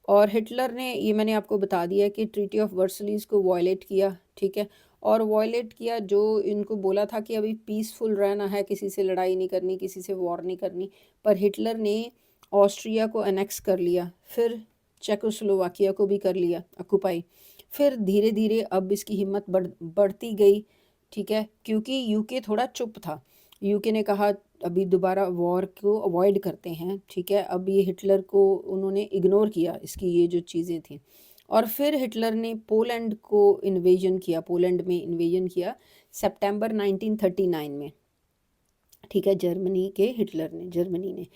और हिटलर ने, ये मैंने आपको बता दिया कि ट्रीटी ऑफ वर्सलीज को वायलेट किया, ठीक है। और वायलेट किया, जो इनको बोला था कि अभी पीसफुल रहना है, किसी से लड़ाई नहीं करनी, किसी से वॉर नहीं करनी, पर हिटलर ने ऑस्ट्रिया को अनेक्स कर लिया, फिर चेकोस्लोवाकिया को भी कर लिया ऑक्यूपाई। फिर धीरे धीरे अब इसकी हिम्मत बढ़ती गई, ठीक है, क्योंकि यूके थोड़ा चुप था। यूके ने कहा अभी दोबारा वॉर को अवॉइड करते हैं, ठीक है। अब ये हिटलर को उन्होंने इग्नोर किया, इसकी ये जो चीज़ें थी। और फिर हिटलर ने पोलैंड को इन्वेजन किया, पोलैंड में इन्वेजन किया सितंबर 1939 में, ठीक है, जर्मनी के हिटलर ने, जर्मनी ने।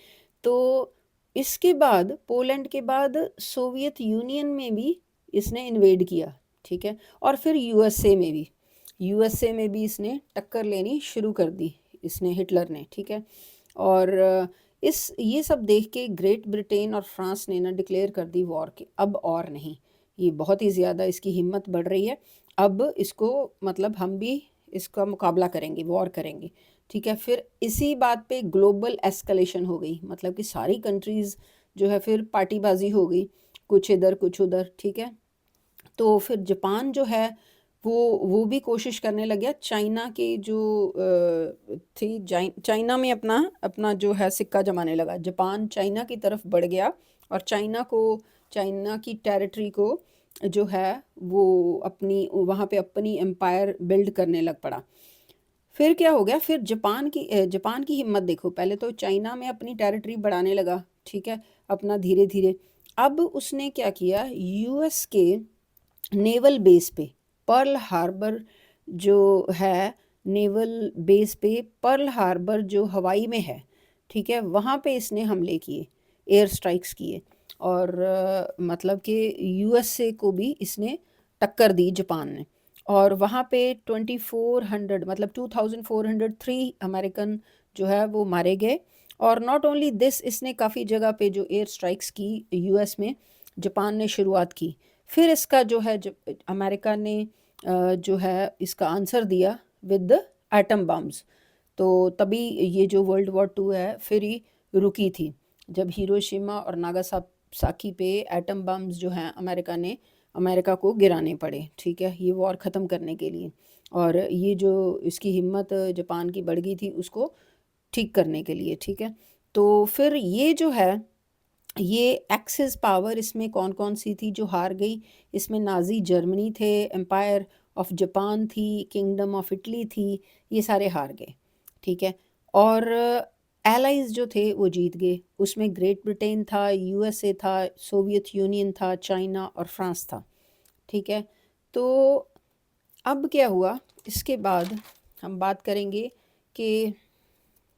तो इसके बाद पोलैंड के बाद सोवियत यूनियन में भी इसने इन्वेड किया, ठीक है। और फिर यूएसए में भी, यूएसए में भी इसने टक्कर लेनी शुरू कर दी, इसने, हिटलर ने, ठीक है। और इस ये सब देख के ग्रेट ब्रिटेन और फ्रांस ने ना डिक्लेयर कर दी वॉर के, अब और नहीं, ये बहुत ही ज़्यादा इसकी हिम्मत बढ़ रही है, अब इसको मतलब हम भी इसका मुकाबला करेंगे, वॉर करेंगे, ठीक है। फिर इसी बात पे ग्लोबल एस्केलेशन हो गई, मतलब कि सारी कंट्रीज़ जो है फिर पार्टीबाजी हो गई, कुछ इधर कुछ उधर, ठीक है। तो फिर जापान जो है वो भी कोशिश करने लग गया, चाइना की जो थी, चाइना में अपना अपना जो है सिक्का जमाने लगा। जापान चाइना की तरफ बढ़ गया और चाइना की टेरिटरी को जो है वो अपनी वहाँ पे अपनी एम्पायर बिल्ड करने लग पड़ा। फिर क्या हो गया, फिर जापान की हिम्मत देखो, पहले तो चाइना में अपनी टेरिटरी बढ़ाने लगा, ठीक है, अपना धीरे धीरे। अब उसने क्या किया, यूएस के नेवल बेस पे, पर्ल हार्बर जो है, नेवल बेस पे पर्ल हार्बर जो हवाई में है, ठीक है, वहाँ पे इसने हमले किए, एयर स्ट्राइक्स किए। और मतलब कि यूएसए को भी इसने टक्कर दी, जापान ने। और वहाँ पे 2400 मतलब 2403 अमेरिकन जो है वो मारे गए। और नॉट ओनली दिस, इसने काफ़ी जगह पे जो एयर स्ट्राइक्स की यूएस में, जापान ने शुरुआत की। फिर इसका जो है अमेरिका ने जो है इसका आंसर दिया विद एटम बम्स। तो तभी ये जो वर्ल्ड वॉर 2 है फिर ही रुकी थी, जब हिरोशिमा और नागासाकी पे एटम बम्स जो हैं अमेरिका को गिराने पड़े, ठीक है, ये वॉर ख़त्म करने के लिए। और ये जो इसकी हिम्मत जापान की बढ़ गई थी उसको ठीक करने के लिए, ठीक है। तो फिर ये जो है, ये एक्सिस पावर इसमें कौन कौन सी थी जो हार गई, इसमें नाजी जर्मनी थे, एम्पायर ऑफ जापान थी, किंगडम ऑफ इटली थी, ये सारे हार गए, ठीक है। और एलाइज जो थे वो जीत गए, उसमें ग्रेट ब्रिटेन था, यूएसए था, सोवियत यूनियन था, चाइना और फ्रांस था, ठीक है। तो अब क्या हुआ, इसके बाद हम बात करेंगे कि